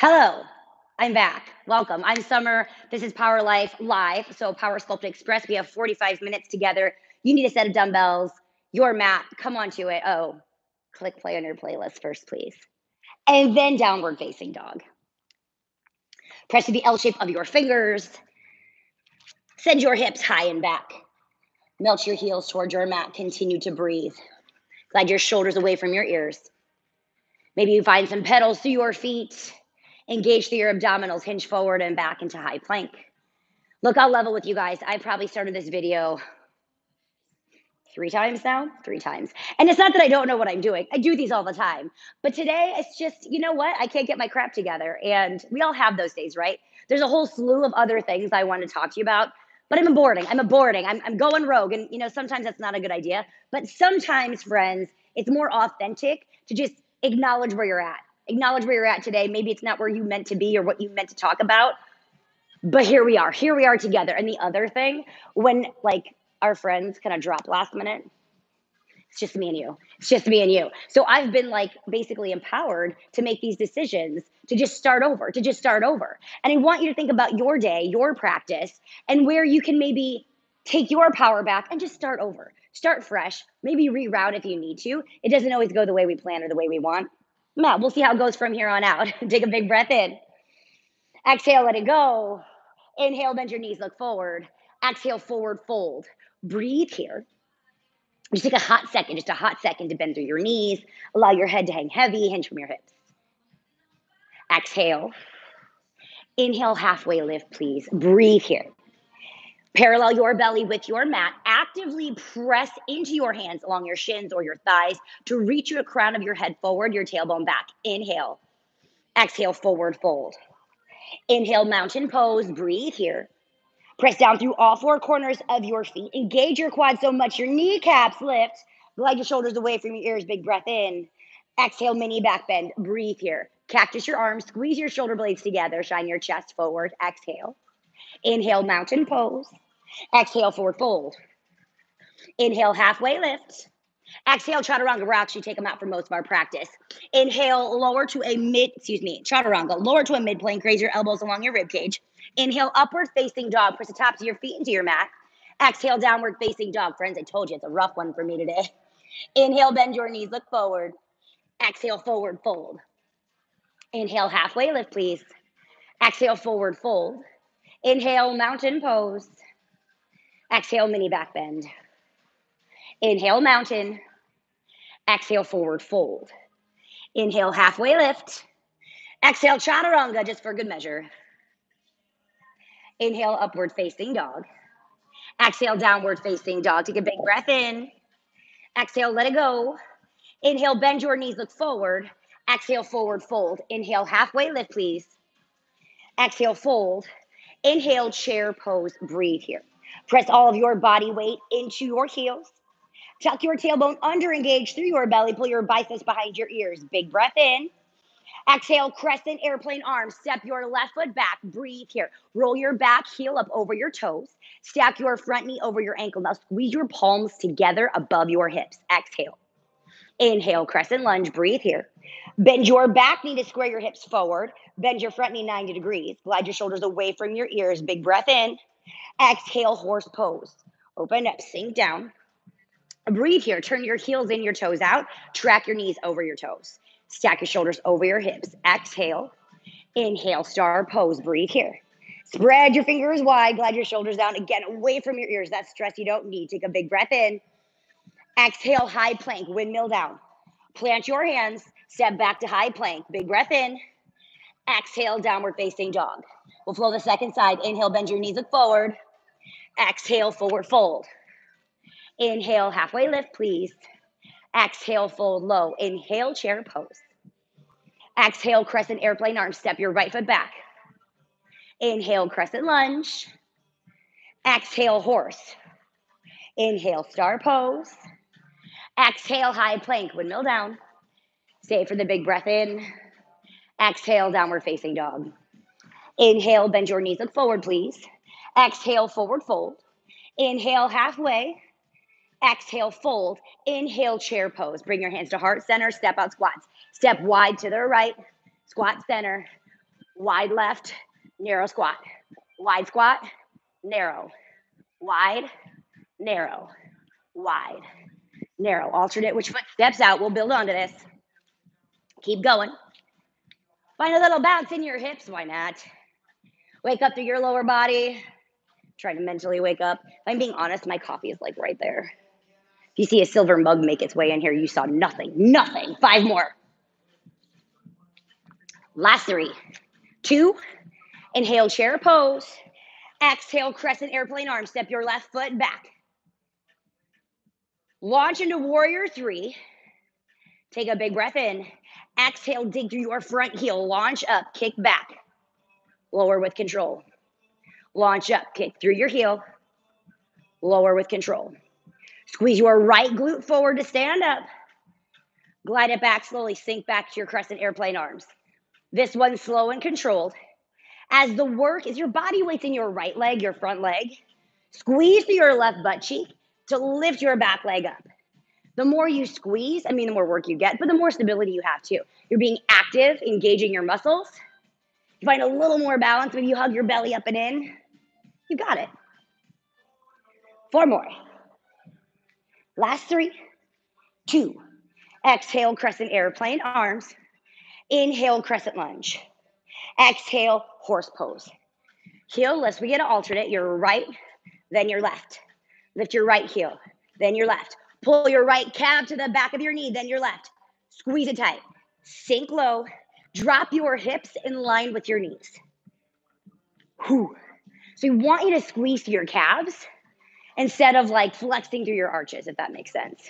Hello, I'm back. Welcome. I'm Summer. This is Power Life Live. So, Power Sculpt Express. We have 45 minutes together. You need a set of dumbbells, your mat. Come on to it. Oh, click play on your playlist first, please. And then downward facing dog. Press to the L shape of your fingers. Send your hips high and back. Melt your heels toward your mat. Continue to breathe. Glide your shoulders away from your ears. Maybe you find some pedals through your feet. Engage through your abdominals. Hinge forward and back into high plank. Look, I'll level with you guys. I probably started this video 3 times now, 3 times. And it's not that I don't know what I'm doing. I do these all the time. But today it's just, you know what? I can't get my crap together. And we all have those days, right? There's a whole slew of other things I want to talk to you about. But I'm aborting. I'm going rogue. And, sometimes that's not a good idea. But sometimes, friends, it's more authentic to just acknowledge where you're at. Acknowledge where you're at today. Maybe it's not where you meant to be or what you meant to talk about. But here we are together. And the other thing, when our friends kind of drop last minute, it's just me and you. It's just me and you. So I've been basically empowered to make these decisions, to just start over. And I want you to think about your day, your practice, and where you can maybe take your power back and just start over. Start fresh, maybe reroute if you need to. It doesn't always go the way we plan or the way we want. Now, we'll see how it goes from here on out. Take a big breath in. Exhale, let it go. Inhale, bend your knees, look forward. Exhale, forward fold. Breathe here. Just take a hot second to bend through your knees. Allow your head to hang heavy, hinge from your hips. Exhale. Inhale, halfway lift, please. Breathe here. Parallel your belly with your mat. Actively press into your hands along your shins or your thighs to reach your crown of your head forward, your tailbone back. Inhale. Exhale, forward fold. Inhale, mountain pose. Breathe here. Press down through all four corners of your feet. Engage your quads so much your kneecaps lift. Glide your shoulders away from your ears. Big breath in. Exhale, mini back bend. Breathe here. Cactus your arms. Squeeze your shoulder blades together. Shine your chest forward. Exhale. Inhale, mountain pose. Exhale, forward fold. Inhale, halfway lift. Exhale, chaturanga. We'll actually take them out for most of our practice. Inhale, chaturanga. Lower to a mid plank. Raise your elbows along your rib cage. Inhale, upward facing dog. Press the tops of your feet into your mat. Exhale, downward facing dog. Friends, I told you it's a rough one for me today. Inhale, bend your knees, look forward. Exhale, forward fold. Inhale, halfway lift, please. Exhale, forward fold. Inhale, mountain pose. Exhale, mini back bend. Inhale, mountain. Exhale, forward fold. Inhale, halfway lift. Exhale, chaturanga, just for good measure. Inhale, upward facing dog. Exhale, downward facing dog. Take a big breath in. Exhale, let it go. Inhale, bend your knees, look forward. Exhale, forward fold. Inhale, halfway lift, please. Exhale, fold. Inhale, chair pose. Breathe here. Press all of your body weight into your heels. Tuck your tailbone under, engage through your belly. Pull your biceps behind your ears. Big breath in. Exhale, crescent airplane arms. Step your left foot back. Breathe here. Roll your back heel up over your toes. Stack your front knee over your ankle. Now squeeze your palms together above your hips. Exhale. Inhale, crescent lunge. Breathe here. Bend your back knee to square your hips forward. Bend your front knee 90 degrees. Glide your shoulders away from your ears. Big breath in. Exhale, horse pose. Open up, sink down. Breathe here. Turn your heels in, your toes out. Track your knees over your toes. Stack your shoulders over your hips. Exhale. Inhale, star pose. Breathe here. Spread your fingers wide. Glide your shoulders down. Again, away from your ears. That's stress you don't need. Take a big breath in. Exhale, high plank. Windmill down. Plant your hands. Step back to high plank. Big breath in. Exhale, downward facing dog. We'll flow the second side. Inhale, bend your knees, look forward. Exhale, forward fold. Inhale, halfway lift, please. Exhale, fold low. Inhale, chair pose. Exhale, crescent airplane arms. Step your right foot back. Inhale, crescent lunge. Exhale, horse. Inhale, star pose. Exhale, high plank, windmill down. Stay for the big breath in. Exhale, downward facing dog. Inhale, bend your knees, look forward, please. Exhale, forward fold. Inhale, halfway. Exhale, fold. Inhale, chair pose. Bring your hands to heart center. Step out squats. Step wide to the right. Squat center. wide left, narrow squat, wide squat, narrow, wide, narrow, wide, narrow. Alternate which foot steps out. We'll build onto this. Keep going. Find a little bounce in your hips. Why not? Wake up through your lower body. Try to mentally wake up. If I'm being honest, my coffee is like right there. If you see a silver mug make its way in here, you saw nothing. Nothing. 5 more. Last 3. 2. Inhale, chair pose. Exhale, crescent airplane arm. Step your left foot back. Launch into warrior 3. Take a big breath in. Exhale, dig through your front heel. Launch up, kick back. Lower with control. Launch up, kick through your heel. Lower with control. Squeeze your right glute forward to stand up. Glide it back slowly, sink back to your crescent airplane arms. This one's slow and controlled. As the work is your body weight's in your right leg, your front leg. Squeeze through your left butt cheek to lift your back leg up. The more you squeeze, the more work you get, but the more stability you have too. You're being active, engaging your muscles. You find a little more balance when you hug your belly up and in. You got it. 4 more. Last 3, 2. Exhale, crescent airplane arms. Inhale, crescent lunge. Exhale, horse pose. Heel lifts. We get an alternate. Your right, then your left. Lift your right heel, then your left. Pull your right calf to the back of your knee, then your left. Squeeze it tight. Sink low. Drop your hips in line with your knees. Whew. So we want you to squeeze through your calves instead of like flexing through your arches, if that makes sense.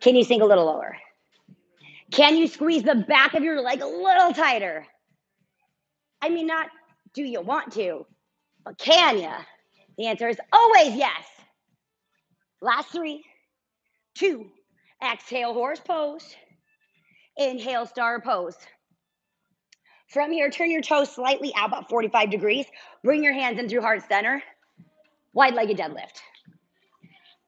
Can you sink a little lower? Can you squeeze the back of your leg a little tighter? Not do you want to, but can you? The answer is always yes. Last 3, 2. Exhale, horse pose. Inhale, star pose. From here, turn your toes slightly out, about 45 degrees. Bring your hands in through heart center. Wide-legged deadlift.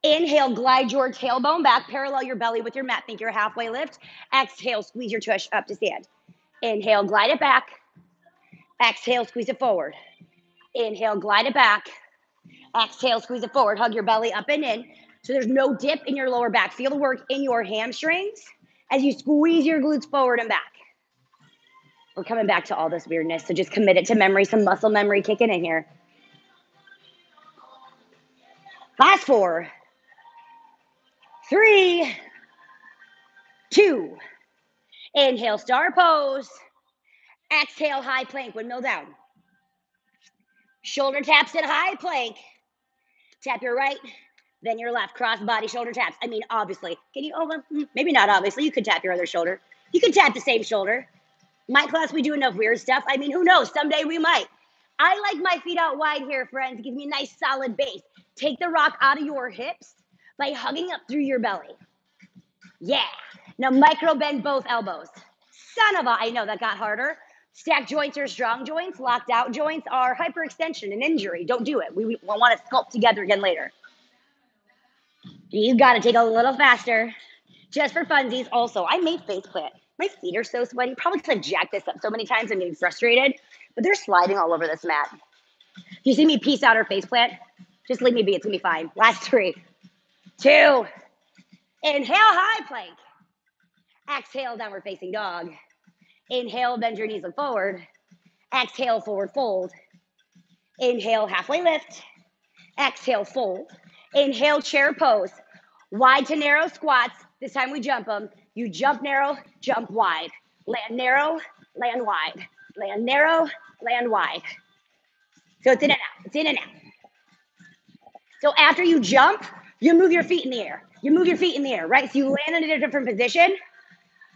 Inhale, glide your tailbone back. Parallel your belly with your mat. Think you're a halfway lift. Exhale, squeeze your tush up to stand. Inhale, glide it back. Exhale, squeeze it forward. Inhale, glide it back. Exhale, squeeze it forward. Hug your belly up and in. So there's no dip in your lower back. Feel the work in your hamstrings as you squeeze your glutes forward and back. We're coming back to all this weirdness, so just commit it to memory, some muscle memory kicking in here. Last 4, 3, 2. Inhale, star pose. Exhale, high plank, windmill down. Shoulder taps in high plank. Tap your right, then your left. Cross body shoulder taps. Obviously. Can you, maybe not obviously. You could tap your other shoulder. You could tap the same shoulder. My class, we do enough weird stuff. Who knows? Someday we might. I like my feet out wide here, friends. It gives me a nice solid base. Take the rock out of your hips by hugging up through your belly. Yeah. Now micro bend both elbows. Son of a, I know that got harder. Stacked joints are strong joints. Locked out joints are hyperextension and injury. Don't do it. We want to sculpt together again later. You got to take a little faster. Just for funsies. Also, I made face plant. My feet are so sweaty. Probably because I've jacked this up so many times I'm getting frustrated. But they're sliding all over this mat. If you see me peace out or face plant, just leave me be. It's going to be fine. Last 3, 2. Inhale, high plank. Exhale, downward facing dog. Inhale, bend your knees, look forward. Exhale, forward fold. Inhale, halfway lift. Exhale, fold. Inhale, chair pose. Wide to narrow squats. This time we jump them. You jump narrow, jump wide. Land narrow, land wide. Land narrow, land wide. So it's in and out. It's in and out. So after you jump, you move your feet in the air. You move your feet in the air, right? So you land in a different position.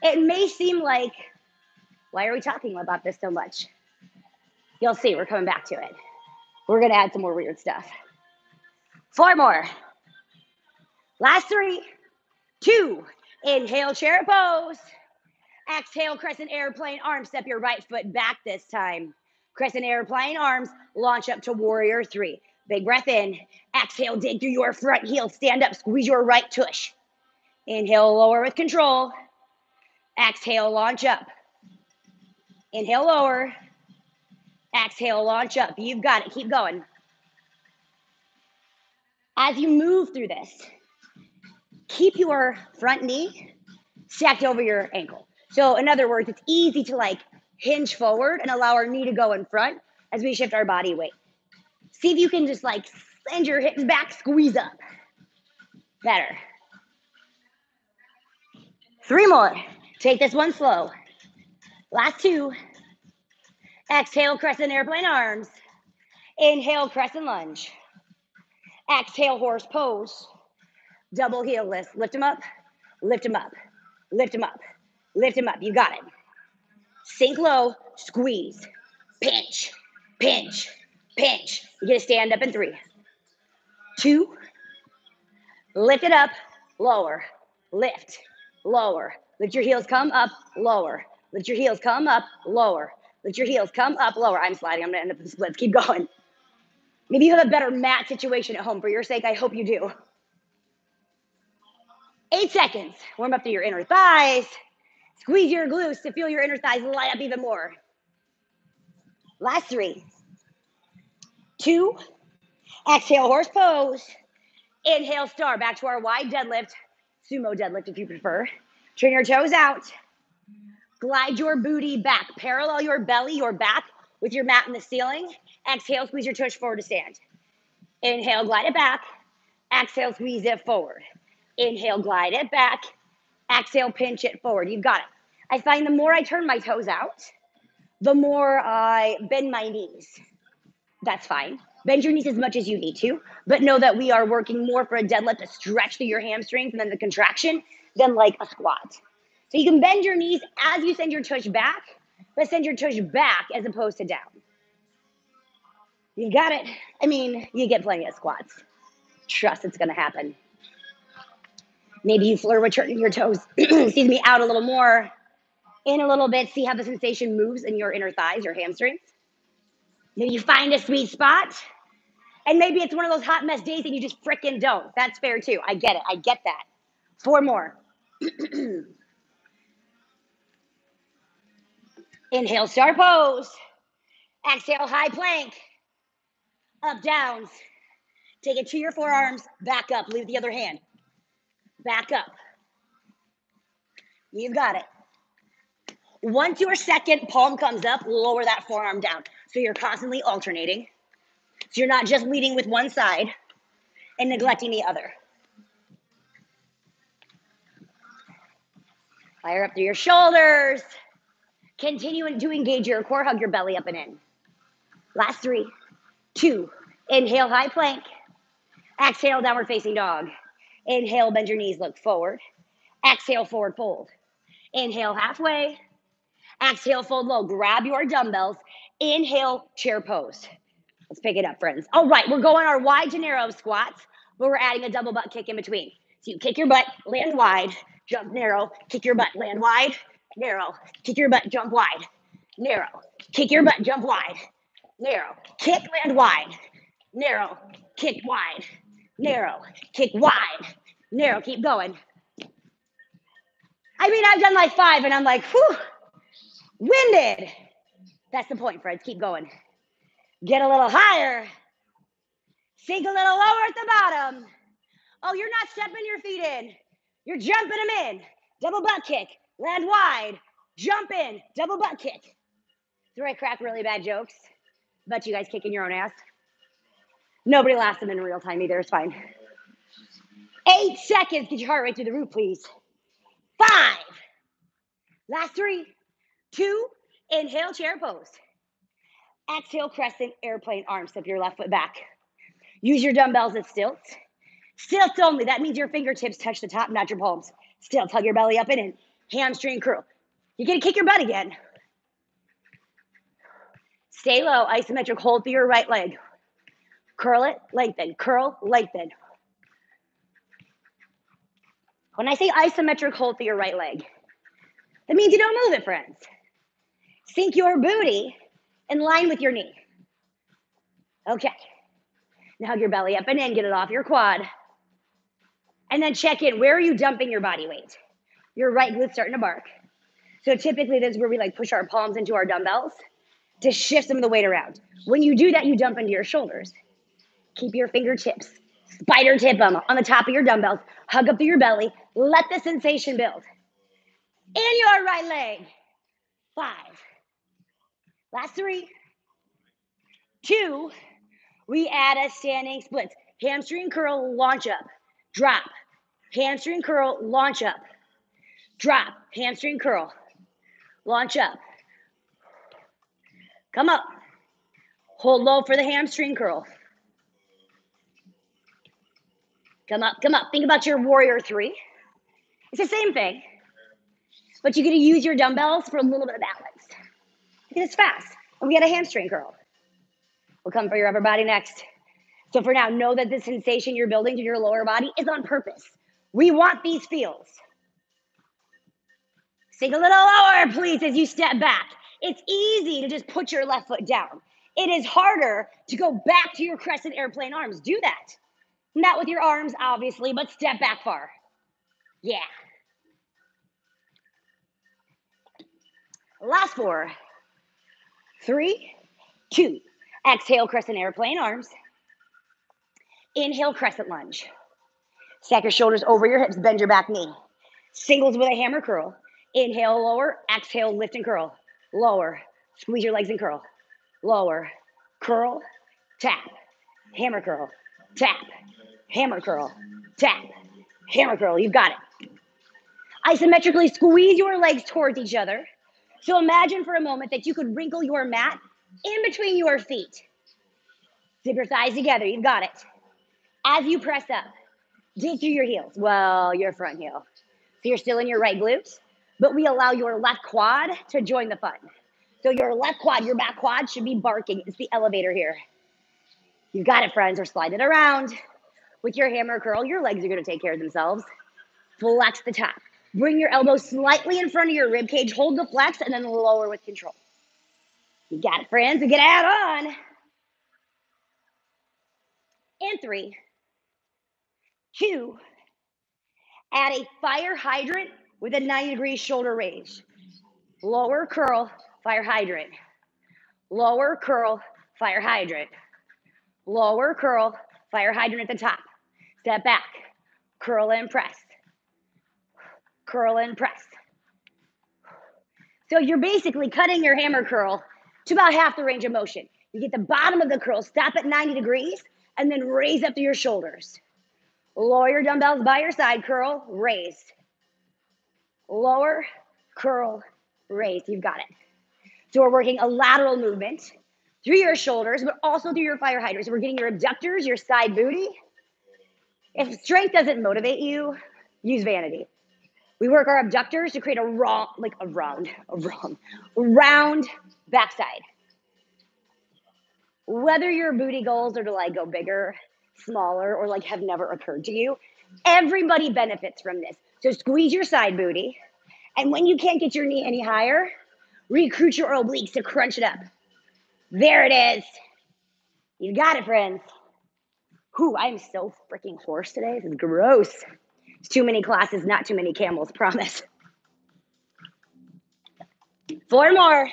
It may seem like, why are we talking about this so much? You'll see, we're coming back to it. We're gonna add some more weird stuff. 4 more. Last 3, 2. Inhale, chair pose. Exhale, crescent airplane arms. Step your right foot back this time. Crescent airplane arms, launch up to warrior 3. Big breath in. Exhale, dig through your front heel. Stand up, squeeze your right tush. Inhale, lower with control. Exhale, launch up. Inhale, lower. Exhale, launch up. You've got it. Keep going. As you move through this, keep your front knee stacked over your ankle. So in other words, it's easy to like hinge forward and allow our knee to go in front as we shift our body weight. See if you can just like send your hips back, squeeze up. Better. 3 more. Take this one slow. Last 2. Exhale, crescent airplane arms. Inhale, crescent lunge. Exhale, horse pose. Double heel lift. Lift them up. Lift them up. Lift them up. Lift them up. You got it. Sink low. Squeeze. Pinch. Pinch. Pinch. You're going to stand up in 3, 2. Lift it up. Lower. Lift. Lower. Lift your heels. Come up. Lower. Lift your heels. Come up. Lower. Lift your heels. Come up. Lower. I'm sliding. I'm going to end up in splits. Keep going. Maybe you have a better mat situation at home. For your sake, I hope you do. 8 seconds. Warm up through your inner thighs. Squeeze your glutes to feel your inner thighs light up even more. Last 3, 2. Exhale, horse pose. Inhale, star. Back to our wide deadlift. Sumo deadlift if you prefer. Turn your toes out. Glide your booty back. Parallel your belly, your back with your mat in the ceiling. Exhale, squeeze your tush forward to stand. Inhale, glide it back. Exhale, squeeze it forward. Inhale, glide it back. Exhale, pinch it forward. You've got it. I find the more I turn my toes out, the more I bend my knees. That's fine. Bend your knees as much as you need to, but know that we are working more for a deadlift to stretch through your hamstrings and then the contraction than like a squat. So you can bend your knees as you send your tush back, but send your tush back as opposed to down. You got it. I mean, you get plenty of squats. Trust it's going to happen. Maybe you flirt with turning your toes, excuse me, out a little more, in a little bit, see how the sensation moves in your inner thighs, your hamstrings. Maybe you find a sweet spot, and maybe it's one of those hot mess days and you just frickin' don't. That's fair too. I get it. I get that. 4 more. Inhale, star pose. Exhale, high plank. Up, downs. Take it to your forearms. Back up. Leave the other hand. Back up. You've got it. Once your second palm comes up, lower that forearm down. So you're constantly alternating. So you're not just leading with one side and neglecting the other. Fire up through your shoulders. Continue to engage your core. Hug your belly up and in. Last 3, 2. Inhale, high plank. Exhale, downward facing dog. Inhale, bend your knees, look forward. Exhale, forward fold. Inhale, halfway. Exhale, fold low. Grab your dumbbells. Inhale, chair pose. Let's pick it up, friends. All right, we're going our wide to narrow squats, but we're adding a double butt kick in between. So you kick your butt, land wide, jump narrow, kick your butt, land wide, narrow, kick your butt, jump wide, narrow, kick your butt, jump wide, narrow, kick, land wide, narrow, kick wide, narrow, kick wide, narrow. Keep going. I mean, I've done like 5 and I'm like, whew, winded. That's the point, friends. Keep going. Get a little higher. Sink a little lower at the bottom. Oh, you're not stepping your feet in. You're jumping them in. Double butt kick. Land wide. Jump in. Double butt kick. Do I crack really bad jokes? Bet you guys kicking your own ass. Nobody laughs them in real time either. It's fine. 8 seconds. Get your heart rate through the roof, please. 5. Last 3, 2. Inhale, chair pose. Exhale, crescent airplane arms. Step your left foot back. Use your dumbbells as stilts. Stilts only. That means your fingertips touch the top, not your palms. Stilts. Hug your belly up and in. Hamstring curl. You're going to kick your butt again. Stay low. Isometric hold through your right leg. Curl it, lengthen. Curl, lengthen. When I say isometric hold through your right leg, that means you don't move it, friends. Sink your booty in line with your knee. Okay. Now hug your belly up and in. Get it off your quad. And then check in. Where are you dumping your body weight? Your right glute's starting to bark. So typically this is where we like push our palms into our dumbbells to shift some of the weight around. When you do that, you dump into your shoulders. Keep your fingertips, spider tip them on the top of your dumbbells. Hug up to your belly. Let the sensation build. In your right leg. 5. Last 3. 2. We add a standing split. Hamstring curl, launch up. Drop. Hamstring curl, launch up. Drop. Hamstring curl. Launch up. Come up. Hold low for the hamstring curl. Come up, come up. Think about your warrior 3. It's the same thing, but you're going to use your dumbbells for a little bit of balance. Because it's fast. And we got a hamstring curl. We'll come for your upper body next. So for now, know that the sensation you're building to your lower body is on purpose. We want these feels. Sink a little lower, please, as you step back. It's easy to just put your left foot down. It is harder to go back to your crescent airplane arms. Do that. Not with your arms, obviously, but step back far. Yeah. Last 4. 3, 2. Exhale, crescent airplane arms. Inhale, crescent lunge. Stack your shoulders over your hips, bend your back knee. Singles with a hammer curl. Inhale, lower. Exhale, lift and curl. Lower. Squeeze your legs and curl. Lower. Curl. Tap. Hammer curl. Tap. Hammer curl. Tap. Hammer curl. You've got it. Isometrically squeeze your legs towards each other. So imagine for a moment that you could wrinkle your mat in between your feet. Zip your thighs together. You've got it. As you press up, dig through your heels. Well, your front heel. So you're still in your right glute, but we allow your left quad to join the fun. So your left quad, your back quad should be barking. It's the elevator here. You've got it, friends, or slide it around. With your hammer curl, your legs are going to take care of themselves. Flex the top. Bring your elbows slightly in front of your rib cage. Hold the flex and then lower with control. You got it, friends. We get add on. And 3, 2. Add a fire hydrant with a 90-degree shoulder raise. Lower curl, fire hydrant. Lower curl, fire hydrant. Lower curl, fire hydrant at the top. Step back. Curl and press. Curl and press. So you're basically cutting your hammer curl to about half the range of motion. You get the bottom of the curl, stop at 90 degrees, and then raise up to your shoulders. Lower your dumbbells by your side, curl, raise. Lower, curl, raise. You've got it. So we're working a lateral movement through your shoulders, but also through your fire hydrants. So we're getting your abductors, your side booty. If strength doesn't motivate you, use vanity. We work our abductors to create a round backside. Whether your booty goals are to like go bigger, smaller, or like have never occurred to you, everybody benefits from this. So squeeze your side booty. And when you can't get your knee any higher, recruit your obliques to crunch it up. There it is. You got it, friends. Whew, I'm so freaking hoarse today. This is gross. It's too many classes, not too many camels, promise. 4 more.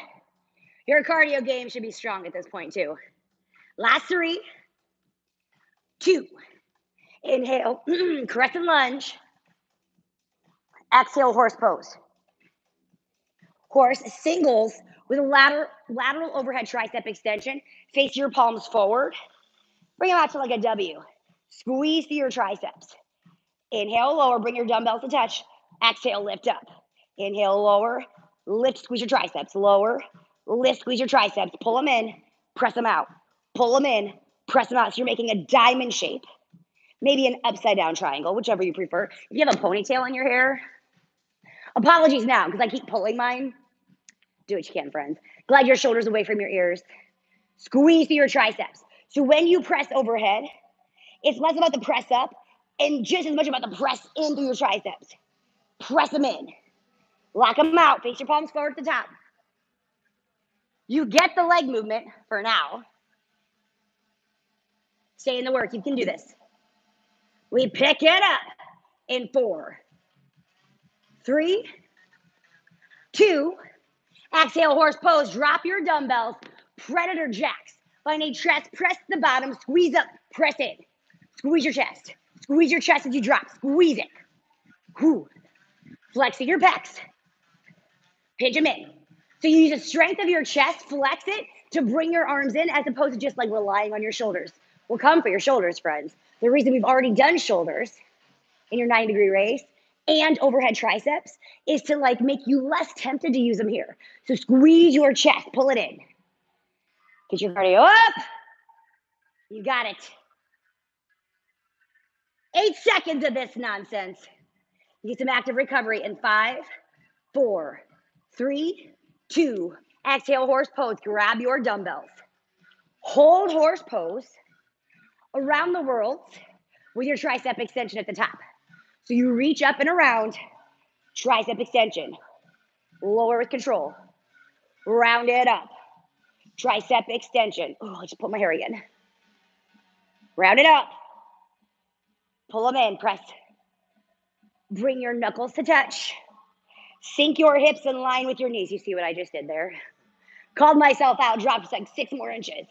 Your cardio game should be strong at this point too. Last 3, 2. Inhale, crescent lunge. Exhale, horse pose. Horse singles with a lateral overhead tricep extension. Face your palms forward. Bring them out to like a W. Squeeze through your triceps. Inhale, lower, bring your dumbbells to touch. Exhale, lift up. Inhale, lower, lift, squeeze your triceps. Lower, lift, squeeze your triceps. Pull them in, press them out. Pull them in, press them out. So you're making a diamond shape. Maybe an upside down triangle, whichever you prefer. If you have a ponytail in your hair, apologies now, because I keep pulling mine. Do what you can, friends. Glide your shoulders away from your ears. Squeeze through your triceps. So when you press overhead, it's less about the press up and just as much about the press in through your triceps. Press them in. Lock them out. Face your palms forward at the top. You get the leg movement for now. Stay in the work. You can do this. We pick it up in 4, 3, 2. Exhale, horse pose. Drop your dumbbells. Predator jacks. Find a chest, press the bottom, squeeze up, press in. Squeeze your chest. Squeeze your chest as you drop. Squeeze it. Whew. Flexing your pecs. Pinch them in. So you use the strength of your chest, flex it to bring your arms in as opposed to just like relying on your shoulders. We'll come for your shoulders, friends. The reason we've already done shoulders in your 90-degree race and overhead triceps is to like make you less tempted to use them here. So squeeze your chest, pull it in. Get your cardio up. You got it. 8 seconds of this nonsense. Get some active recovery in 5, 4, 3, 2. Exhale, horse pose. Grab your dumbbells. Hold horse pose around the world with your tricep extension at the top. So you reach up and around, tricep extension. Lower with control. Round it up. Tricep extension. Oh, I just put my hair again. Round it up. Pull them in, press. Bring your knuckles to touch. Sink your hips in line with your knees. You see what I just did there? Called myself out, dropped like 6 more inches.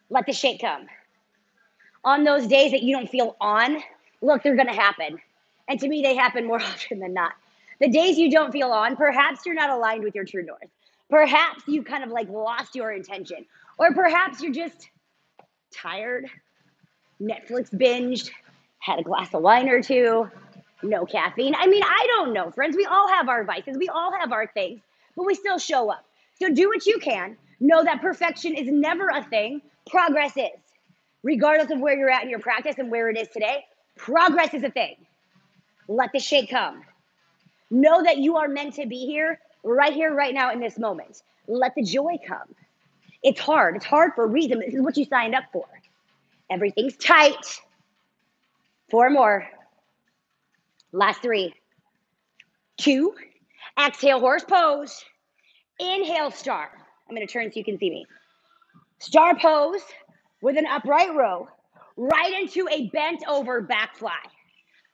Let the shake come. On those days that you don't feel on, look, they're gonna happen. And to me, they happen more often than not. The days you don't feel on, perhaps you're not aligned with your true north. Perhaps you kind of like lost your intention. Or perhaps you're just tired, Netflix binged, had a glass of wine or two, no caffeine. I mean, I don't know, friends. We all have our vices. We all have our things, but we still show up. So do what you can. Know that perfection is never a thing. Progress is. Regardless of where you're at in your practice and where it is today, progress is a thing. Let the shake come. Know that you are meant to be here, right now, in this moment. Let the joy come. It's hard. It's hard for a reason. This is what you signed up for. Everything's tight. 4 more. Last 3, 2. Exhale, horse pose. Inhale, star. I'm going to turn so you can see me. Star pose with an upright row, right into a bent over back fly.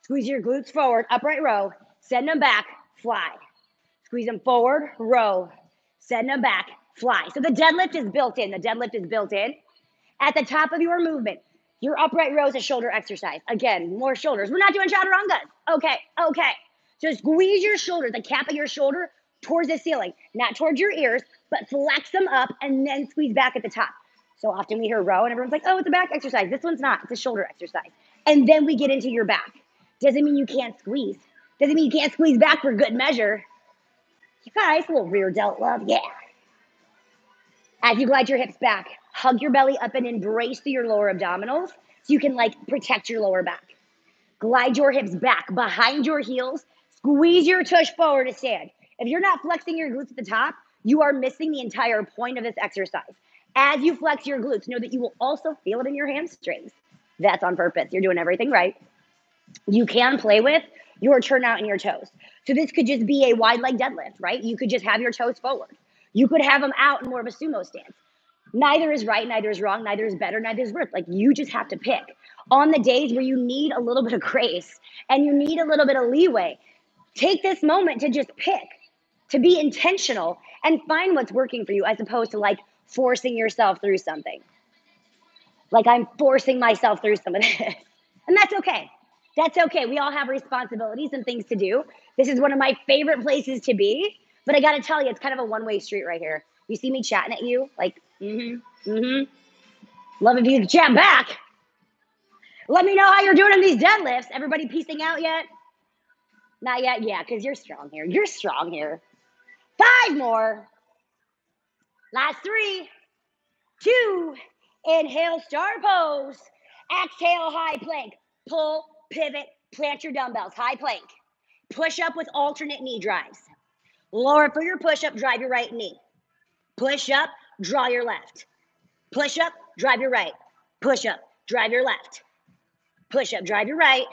Squeeze your glutes forward, upright row, send them back, fly. Squeeze them forward, row, send them back, fly. So the deadlift is built in. The deadlift is built in. At the top of your movement, your upright row is a shoulder exercise. Again, more shoulders. We're not doing chaturangas. Okay. So squeeze your shoulder, the cap of your shoulder, towards the ceiling. Not towards your ears, but flex them up and then squeeze back at the top. So often we hear row and everyone's like, oh, it's a back exercise. This one's not. It's a shoulder exercise. And then we get into your back. Doesn't mean you can't squeeze. Doesn't mean you can't squeeze back for good measure. You guys, a little rear delt love. Yeah. As you glide your hips back, hug your belly up and embrace through your lower abdominals so you can like protect your lower back. Glide your hips back behind your heels. Squeeze your tush forward to stand. If you're not flexing your glutes at the top, you are missing the entire point of this exercise. As you flex your glutes, know that you will also feel it in your hamstrings. That's on purpose. You're doing everything right. You can play with your turnout and your toes. So this could just be a wide leg deadlift, right? You could just have your toes forward. You could have them out in more of a sumo stance. Neither is right, neither is wrong, neither is better, neither is worse. Like you just have to pick. On the days where you need a little bit of grace and you need a little bit of leeway, take this moment to just pick, to be intentional and find what's working for you as opposed to like forcing yourself through something. Like I'm forcing myself through some of this. And that's okay. That's okay. We all have responsibilities and things to do. This is one of my favorite places to be. But I got to tell you, it's kind of a one-way street right here. You see me chatting at you? Like, Love if you chat back. Let me know how you're doing in these deadlifts. Everybody piecing out yet? Not yet? Yeah, because you're strong here. You're strong here. 5 more. Last 3, 2. Inhale, star pose. Exhale, high plank. Pull, pivot, plant your dumbbells. High plank. Push up with alternate knee drives. Lower for your push-up, drive your right knee. Push up, draw your left. Push up, drive your right. Push up, drive your left. Push up, drive your right.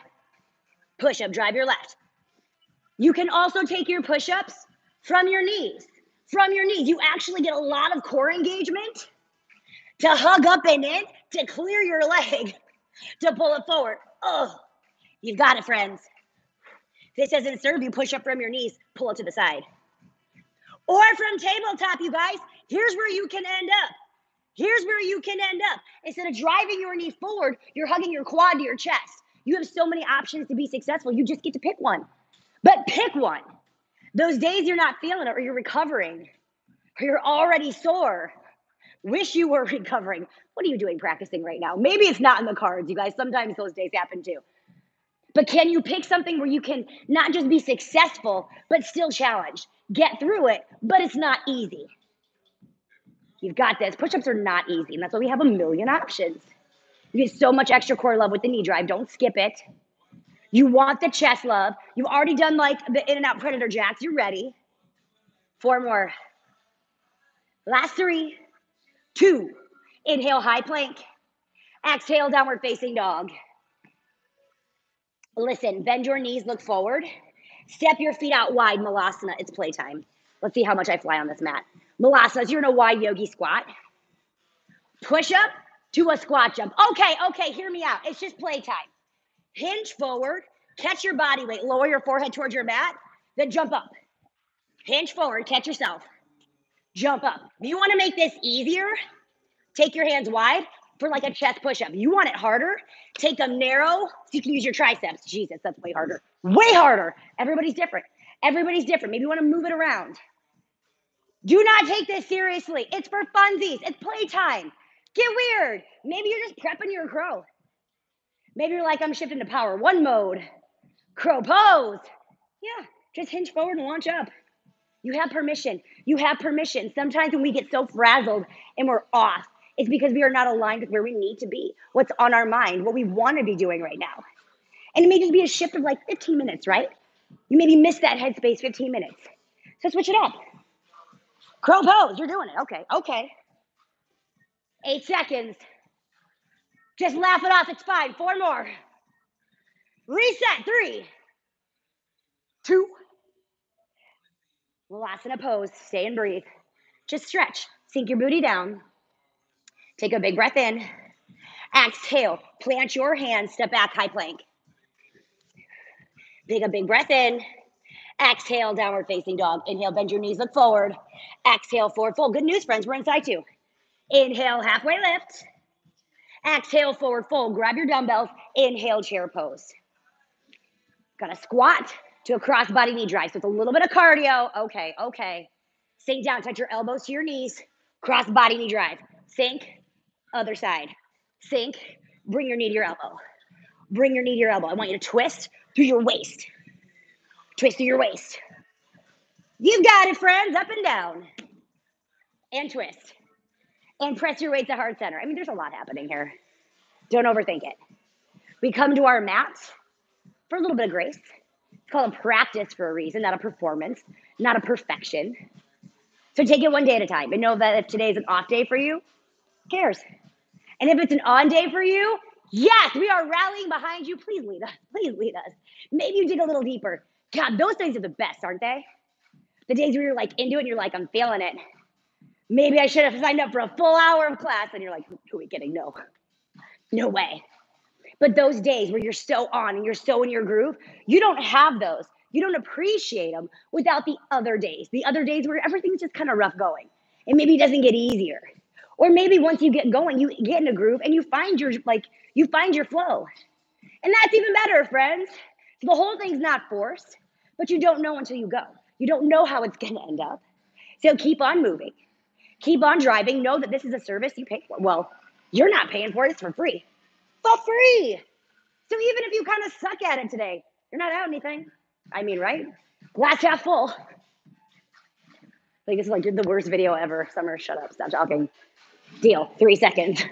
Push up, drive your left. You can also take your push-ups from your knees. From your knees. You actually get a lot of core engagement to hug up and in, to clear your leg, to pull it forward. Oh, you've got it, friends. If this doesn't serve you, push up from your knees, pull it to the side. Or from tabletop, you guys. Here's where you can end up. Here's where you can end up. Instead of driving your knee forward, you're hugging your quad to your chest. You have so many options to be successful. You just get to pick one. But pick one. Those days you're not feeling it, or you're recovering, or you're already sore. Wish you were recovering. What are you doing practicing right now? Maybe it's not in the cards, you guys. Sometimes those days happen too. But can you pick something where you can not just be successful, but still challenge? Get through it, but it's not easy. You've got this. Push-ups are not easy, and that's why we have a million options. You get so much extra core love with the knee drive. Don't skip it. You want the chest love. You've already done like the in and out predator jacks. You're ready. 4 more. Last 3, 2. Inhale, high plank. Exhale, downward facing dog. Listen, bend your knees, look forward. Step your feet out wide, Malasana. It's playtime. Let's see how much I fly on this mat. Malasana, you're in a wide yogi squat. Push up to a squat jump. Okay, hear me out. It's just playtime. Hinge forward, catch your body weight, lower your forehead towards your mat, then jump up. Hinge forward, catch yourself. Jump up. If you want to make this easier, take your hands wide for like a chest push-up. You want it harder, take them narrow so you can use your triceps. Jesus, that's way harder. Way harder. Everybody's different. Everybody's different. Maybe you want to move it around. Do not take this seriously. It's for funsies. It's playtime. Get weird. Maybe you're just prepping your crow. Maybe you're like, I'm shifting to power 1 mode. Crow pose. Yeah, just hinge forward and launch up. You have permission. You have permission. Sometimes when we get so frazzled and we're off, it's because we are not aligned with where we need to be, what's on our mind, what we want to be doing right now. And it may just be a shift of like 15 minutes, right? You maybe miss that headspace 15 minutes. So switch it up. Crow pose. You're doing it. Okay. 8 seconds. Just laugh it off. It's fine. 4 more. Reset. 3, 2. Malasana pose. Stay and breathe. Just stretch. Sink your booty down. Take a big breath in. Exhale. Plant your hands. Step back. High plank. Take a big breath in. Exhale. Downward facing dog. Inhale. Bend your knees. Look forward. Exhale. Forward fold. Good news, friends. We're inside too. Inhale. Halfway lift. Exhale. Forward fold. Grab your dumbbells. Inhale. Chair pose. Gonna squat to a cross body knee drive. So it's a little bit of cardio. Okay. Sink down. Touch your elbows to your knees. Cross body knee drive. Sink. Other side. Sink. Bring your knee to your elbow. Bring your knee to your elbow. I want you to twist through your waist. Twist through your waist. You've got it, friends. Up and down. And twist. And press your weight to heart center. I mean, there's a lot happening here. Don't overthink it. We come to our mat for a little bit of grace. It's called a practice for a reason, not a performance, not a perfection. So take it one day at a time. And know that if today's an off day for you, who cares? And if it's an on day for you, yes, we are rallying behind you. Please lead us. Please lead us. Maybe you dig a little deeper. God, those days are the best, aren't they? The days where you're like into it and you're like, I'm feeling it. Maybe I should have signed up for a full hour of class. And you're like, who are we kidding? No way. But those days where you're so on and you're so in your groove, you don't have those. You don't appreciate them without the other days. The other days where everything's just kind of rough going. And maybe it doesn't get easier. Or maybe once you get going, you get in a groove and you find your flow. And that's even better, friends. So the whole thing's not forced, but you don't know until you go. You don't know how it's going to end up. So keep on moving. Keep on driving. Know that this is a service you pay for. Well, you're not paying for it. It's for free. For free. So even if you kind of suck at it today, you're not out anything. I mean, right? Glass half full. Like, this is like the worst video ever. Summer, shut up. Stop talking. Deal. 3 seconds.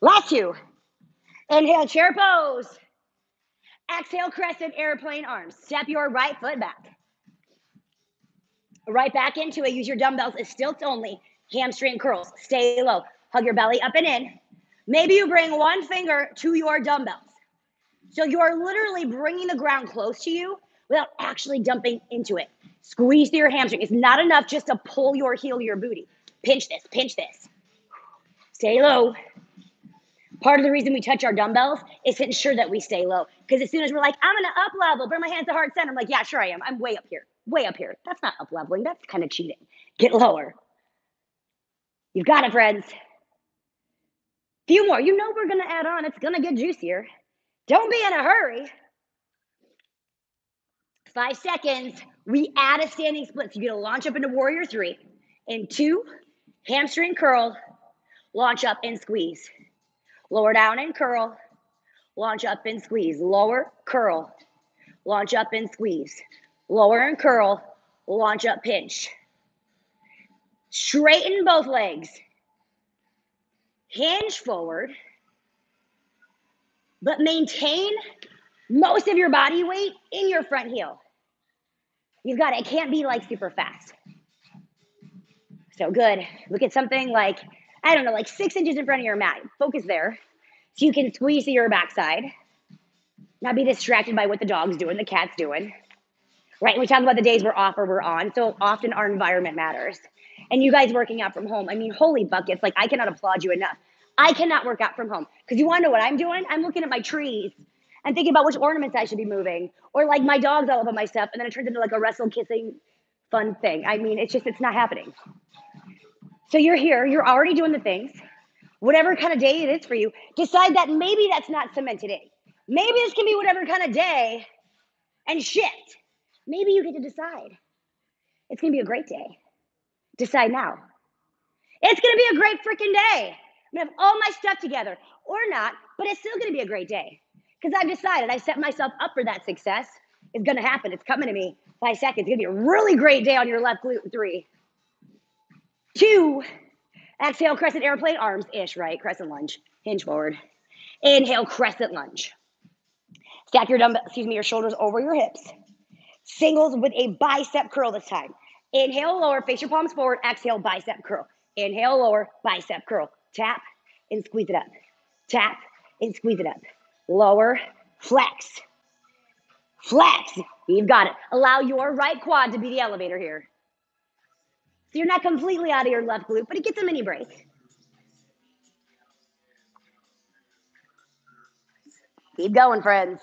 Last 2. Inhale, chair pose. Exhale, crescent airplane arms. Step your right foot back. Right back into it. Use your dumbbells as stilts only. Hamstring curls. Stay low. Hug your belly up and in. Maybe you bring one finger to your dumbbells. So you're literally bringing the ground close to you without actually dumping into it. Squeeze through your hamstring. It's not enough just to pull your heel to your booty. Pinch this, pinch this. Stay low. Part of the reason we touch our dumbbells is to ensure that we stay low. Because as soon as we're like, I'm going to up level, bring my hands to heart center. I'm like, yeah, sure I am. I'm way up here. way up here. That's not up leveling. That's kind of cheating. Get lower. You've got it, friends. Few more. You know we're going to add on. It's going to get juicier. Don't be in a hurry. 5 seconds. We add a standing split. So you're going to launch up into warrior 3. In 2, hamstring curl, launch up and squeeze. Lower down and curl, launch up and squeeze. Lower, curl, launch up and squeeze. Lower and curl, launch up, pinch. Straighten both legs. Hinge forward, but maintain most of your body weight in your front heel. You've got it. It can't be like super fast. So good. Look at something like, I don't know, like 6 inches in front of your mat. Focus there. So you can squeeze to your backside. Not be distracted by what the dog's doing, the cat's doing. Right? We talk about the days we're off or we're on. So often our environment matters. And you guys working out from home, I mean, holy buckets. Like, I cannot applaud you enough. I cannot work out from home. Because you want to know what I'm doing? I'm looking at my trees and thinking about which ornaments I should be moving. Or like my dog's all up on my stuff. And then it turns into like a wrestle kissing fun thing. I mean, it's not happening. So you're here. You're already doing the things. Whatever kind of day it is for you, decide that maybe that's not cement today. Maybe this can be whatever kind of day and shift. Maybe you get to decide. It's going to be a great day. Decide now. It's going to be a great freaking day. I'm going to have all my stuff together or not, but it's still going to be a great day because I've decided. I set myself up for that success. It's going to happen. It's coming to me. 5 seconds. It's going to be a really great day on your left glute. 3, 2, exhale, crescent airplane, arms-ish, right? Crescent lunge, hinge forward. Inhale, crescent lunge. Stack your shoulders over your hips. Singles with a bicep curl this time. Inhale, lower, face your palms forward. Exhale, bicep curl. Inhale, lower, bicep curl. Tap and squeeze it up. Tap and squeeze it up. Lower, flex. Flex. You've got it. Allow your right quad to be the elevator here. So you're not completely out of your left glute, but it gets a mini break. Keep going, friends.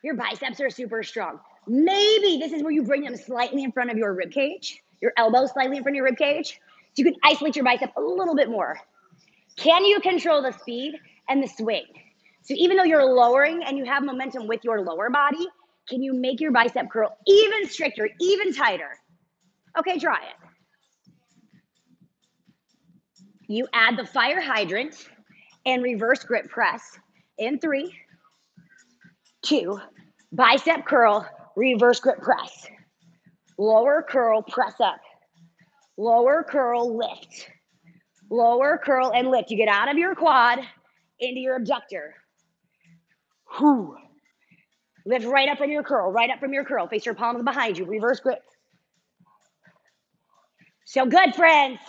Your biceps are super strong. Maybe this is where you bring them slightly in front of your rib cage, your elbows slightly in front of your rib cage. So you can isolate your bicep a little bit more. Can you control the speed and the swing? So even though you're lowering and you have momentum with your lower body, can you make your bicep curl even stricter, even tighter? Okay, try it. You add the fire hydrant and reverse grip press in 3, 2, bicep curl, reverse grip press. Lower curl, press up. Lower curl, lift. Lower curl and lift. You get out of your quad into your abductor. Whew. Lift right up from your curl, right up from your curl. Face your palms behind you, reverse grip. So good, friends.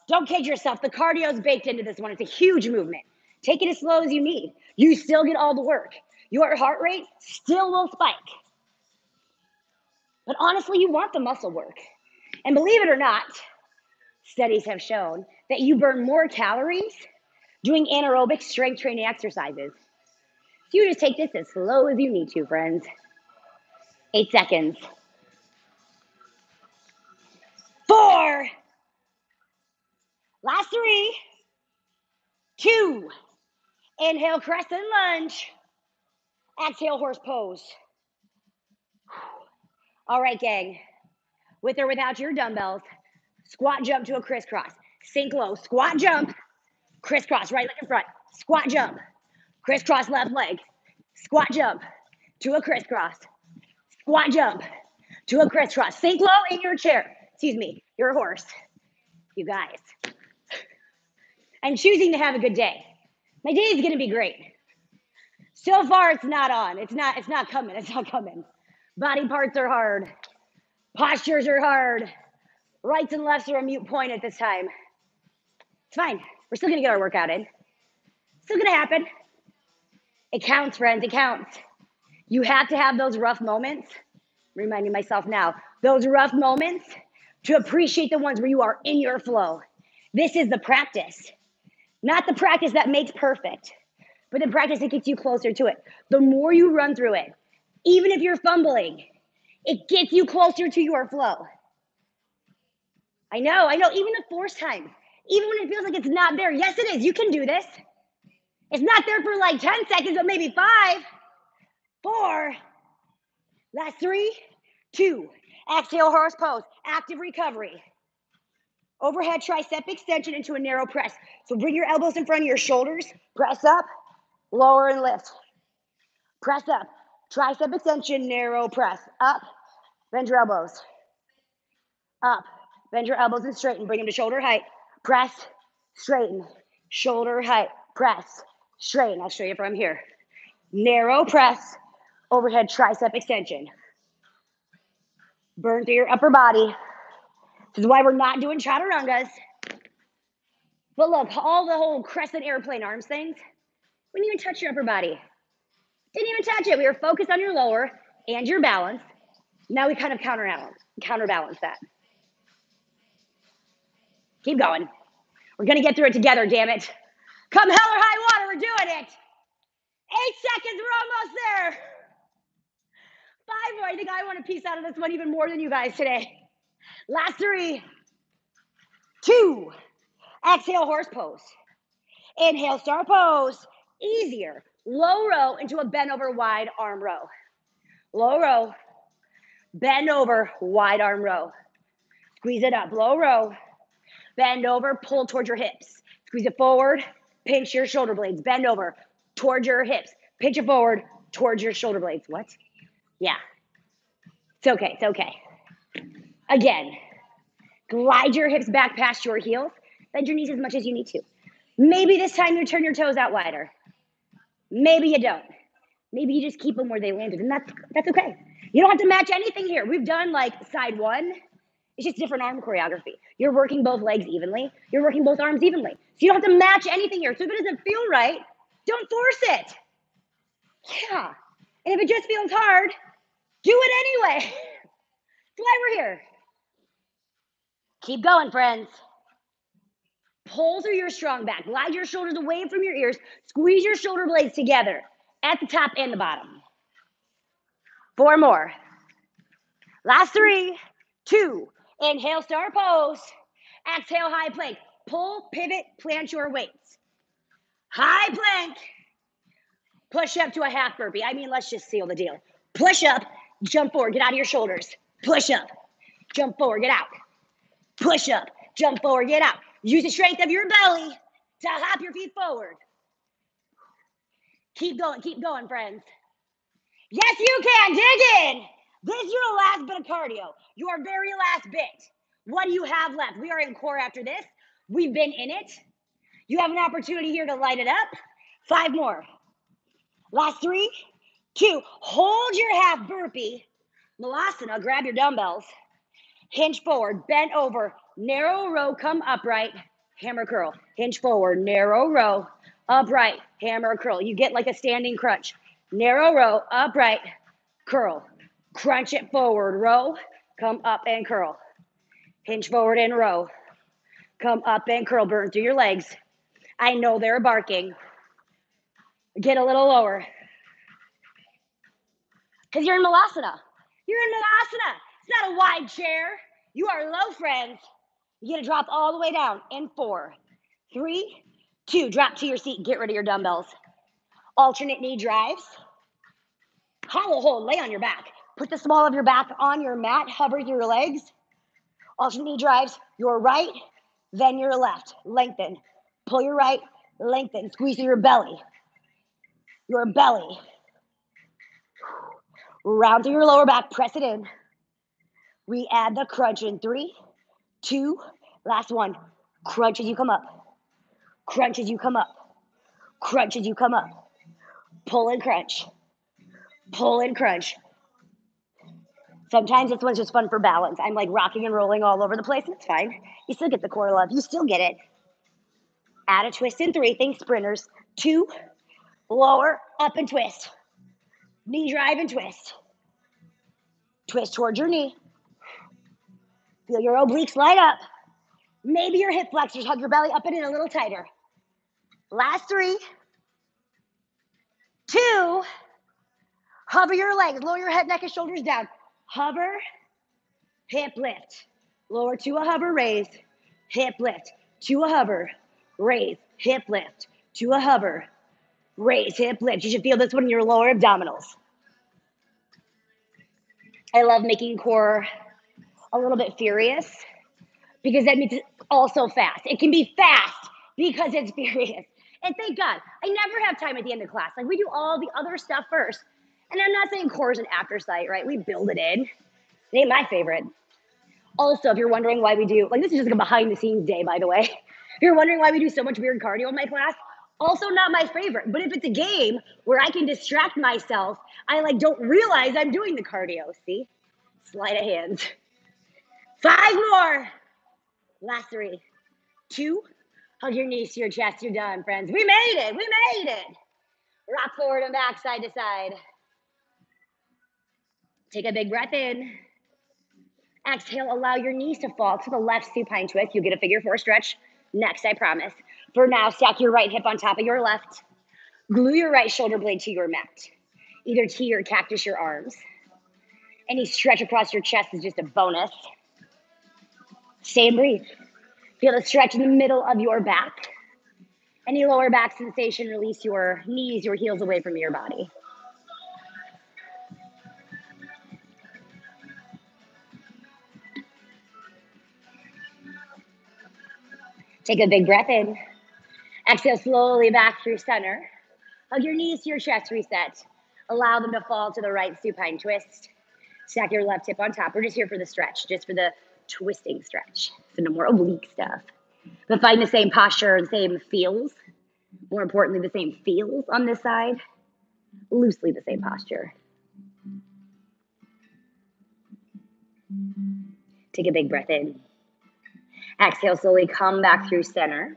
Don't kid yourself. The cardio is baked into this one. It's a huge movement. Take it as slow as you need. You still get all the work. Your heart rate still will spike. But honestly, you want the muscle work. And believe it or not, studies have shown that you burn more calories doing anaerobic strength training exercises. So you just take this as slow as you need to, friends. 8 seconds. 4. Last 3. 2. Inhale, crescent lunge. Exhale, horse pose. All right, gang. With or without your dumbbells, squat jump to a crisscross. Sink low, squat jump, crisscross, right leg in front. Squat jump, crisscross left leg. Squat jump to a crisscross. Squat jump to a crisscross. Sink low in your chair. Excuse me, you're a horse. You guys. I'm choosing to have a good day. My day is gonna be great. So far, it's not on. It's not coming. It's not coming. Body parts are hard. Postures are hard. Rights and lefts are a mute point at this time. It's fine. We're still gonna get our workout in. Still gonna happen. It counts, friends. It counts. You have to have those rough moments. Reminding myself now, those rough moments to appreciate the ones where you are in your flow. This is the practice, not the practice that makes perfect, but in practice, it gets you closer to it. The more you run through it, even if you're fumbling, it gets you closer to your flow. I know, even the force time, even when it feels like it's not there. Yes, it is. You can do this. It's not there for like 10 seconds, but maybe 5, 4, last 3, 2. Exhale, horse pose, active recovery. Overhead tricep extension into a narrow press. So bring your elbows in front of your shoulders, press up, lower and lift. Press up, tricep extension, narrow press. Up, bend your elbows. Up, bend your elbows and straighten. Bring them to shoulder height. Press, straighten. Shoulder height, press, straighten. I'll show you from here. Narrow press, overhead tricep extension. Burn through your upper body. This is why we're not doing chaturangas. But look, all the whole crescent airplane arms things, we didn't even touch your upper body. Didn't even touch it. We were focused on your lower and your balance. Now we kind of counterbalance that. Keep going. We're going to get through it together, damn it. Come hell or high water, we're doing it. 8 seconds, we're almost there. 5 more. I think I want a piece out of this one even more than you guys today. Last 3, 2. Exhale, horse pose. Inhale, star pose. Easier. Low row into a bend over wide arm row. Low row, bend over, wide arm row. Squeeze it up, low row. Bend over, pull towards your hips. Squeeze it forward, pinch your shoulder blades. Bend over, towards your hips. Pinch it forward, towards your shoulder blades. What? Yeah. It's okay, it's okay. Again, glide your hips back past your heels. Bend your knees as much as you need to. Maybe this time you turn your toes out wider. Maybe you don't. Maybe you just keep them where they landed, and that's okay. You don't have to match anything here. We've done like side 1. It's just different arm choreography. You're working both legs evenly. You're working both arms evenly. So you don't have to match anything here. So if it doesn't feel right, don't force it. Yeah. And if it just feels hard, do it anyway. That's why we're here. Keep going, friends. Pull through your strong back. Glide your shoulders away from your ears. Squeeze your shoulder blades together at the top and the bottom. 4 more. Last 3, 2. Inhale, star pose. Exhale, high plank. Pull, pivot, plant your weights. High plank. Push up to a half burpee. I mean, let's just seal the deal. Push up, jump forward, get out of your shoulders. Push up, jump forward, get out. Push up, jump forward, get out. Use the strength of your belly to hop your feet forward. Keep going, friends. Yes, you can. Dig in. This is your last bit of cardio, your very last bit. What do you have left? We are in core after this. We've been in it. You have an opportunity here to light it up. 5 more. Last 3, 2. Hold your half burpee. Malasana, grab your dumbbells. Hinge forward, bend over, narrow row, come upright, hammer curl. Hinge forward, narrow row, upright, hammer curl. You get like a standing crunch. Narrow row, upright, curl. Crunch it forward, row, come up and curl. Hinge forward and row. Come up and curl, burn through your legs. I know they're barking. Get a little lower. Because you're in Malasana. You're in Malasana. It's not a wide chair. You are low, friends. You're gonna drop all the way down in 4, 3, 2. Drop to your seat. Get rid of your dumbbells. Alternate knee drives. Hollow hold, lay on your back. Put the small of your back on your mat. Hover your legs. Alternate knee drives. Your right, then your left. Lengthen. Pull your right, lengthen. Squeeze through your belly. Your belly. Round through your lower back. Press it in. We add the crunch in 3, 2, last 1. Crunch as you come up. Crunch as you come up. Crunch as you come up. Pull and crunch. Pull and crunch. Sometimes this one's just fun for balance. I'm like rocking and rolling all over the place. It's fine. You still get the core love. You still get it. Add a twist in 3. Think sprinters. 2, lower, up and twist. Knee drive and twist. Twist towards your knee. Feel your obliques light up. Maybe your hip flexors. Hug your belly up and in a little tighter. Last 3, 2, hover your legs, lower your head, neck, and shoulders down. Hover, hip lift. Lower to a hover, raise, hip lift. To a hover, raise, hip lift. To a hover, raise, hip lift. You should feel this one in your lower abdominals. I love making core a little bit furious because that means it's also fast. It can be fast because it's furious. And thank God, I never have time at the end of class. Like, we do all the other stuff first. And I'm not saying core is an after sight, right? We build it in. It ain't my favorite. Also, if you're wondering why we do, like, this is just like a behind the scenes day, by the way. If you're wondering why we do so much weird cardio in my class, also not my favorite. But if it's a game where I can distract myself, I like don't realize I'm doing the cardio. See? Sleight of hands. 5 more. Last 3, 2. Hug your knees to your chest. You're done, friends. We made it. We made it. Rock forward and back, side to side. Take a big breath in. Exhale, allow your knees to fall to the left supine twist. You'll get a figure 4 stretch next, I promise. For now, stack your right hip on top of your left. Glue your right shoulder blade to your mat. Either T or cactus your arms. Any stretch across your chest is just a bonus. Stay and breathe. Feel the stretch in the middle of your back. Any lower back sensation, release your knees, your heels away from your body. Take a big breath in. Exhale slowly back through center. Hug your knees to your chest, reset. Allow them to fall to the right supine twist. Stack your left hip on top. We're just here for the stretch, just for the twisting stretch. So no more oblique stuff. But find the same posture and same feels. More importantly, the same feels on this side. Loosely the same posture. Take a big breath in. Exhale, slowly come back through center.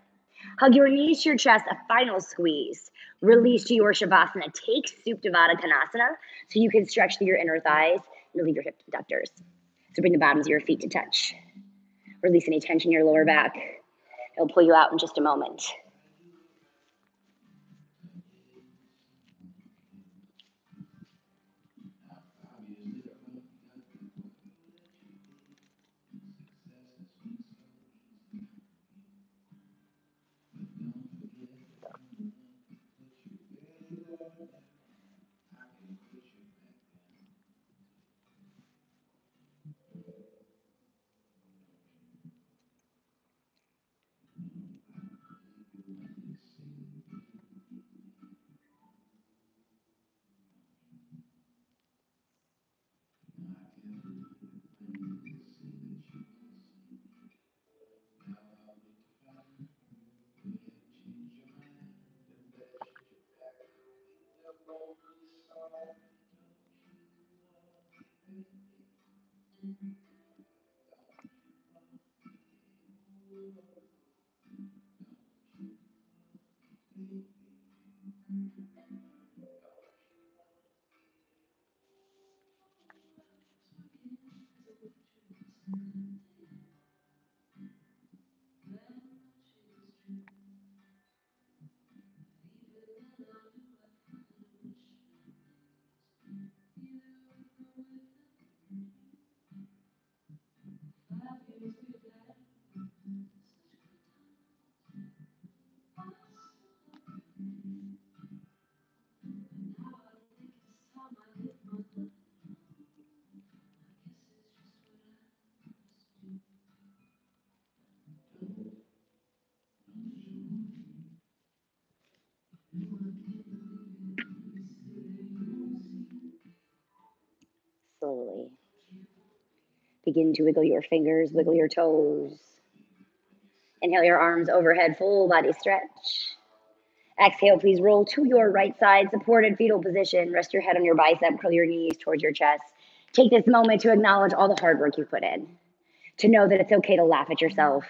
Hug your knees to your chest, a final squeeze. Release to your Shavasana. Take Supta Konasana so you can stretch through your inner thighs and relieve your hip abductors. So bring the bottoms of your feet to touch. Release any tension in your lower back. It'll pull you out in just a moment. Slowly. Begin to wiggle your fingers, wiggle your toes. Inhale your arms overhead, full body stretch. Exhale, please roll to your right side, supported fetal position. Rest your head on your bicep, curl your knees towards your chest. Take this moment to acknowledge all the hard work you put in, to know that it's okay to laugh at yourself.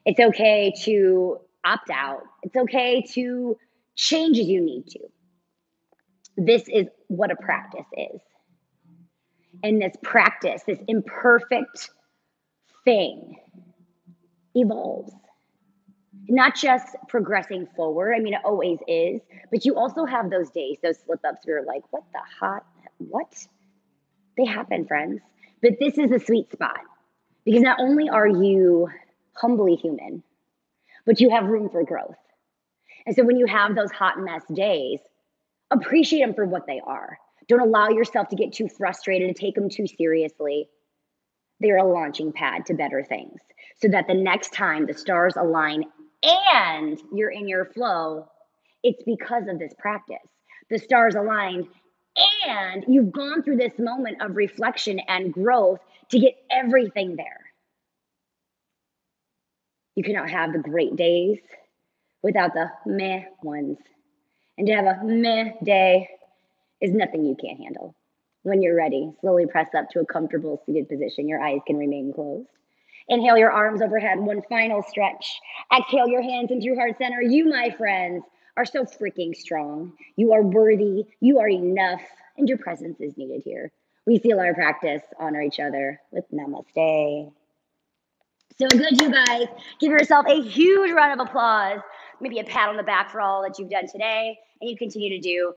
It's okay to opt out. It's okay to change as you need to. This is what a practice is. And this practice, this imperfect thing, evolves. Not just progressing forward. I mean, it always is, but you also have those days, those slip ups where you're like, what the hot, what? They happen, friends. But this is a sweet spot because not only are you humbly human, but you have room for growth. And so when you have those hot mess days, appreciate them for what they are. Don't allow yourself to get too frustrated and take them too seriously. They're a launching pad to better things so that the next time the stars align and you're in your flow, it's because of this practice. The stars aligned and you've gone through this moment of reflection and growth to get everything there. You cannot have the great days without the meh ones. And to have a meh day is nothing you can't handle. When you're ready, slowly press up to a comfortable seated position. Your eyes can remain closed. Inhale your arms overhead, one final stretch. Exhale your hands into your heart center. You, my friends, are so freaking strong. You are worthy, you are enough, and your presence is needed here. We seal our practice, honor each other with namaste. So good, you guys. Give yourself a huge round of applause. Maybe a pat on the back for all that you've done today and you continue to do.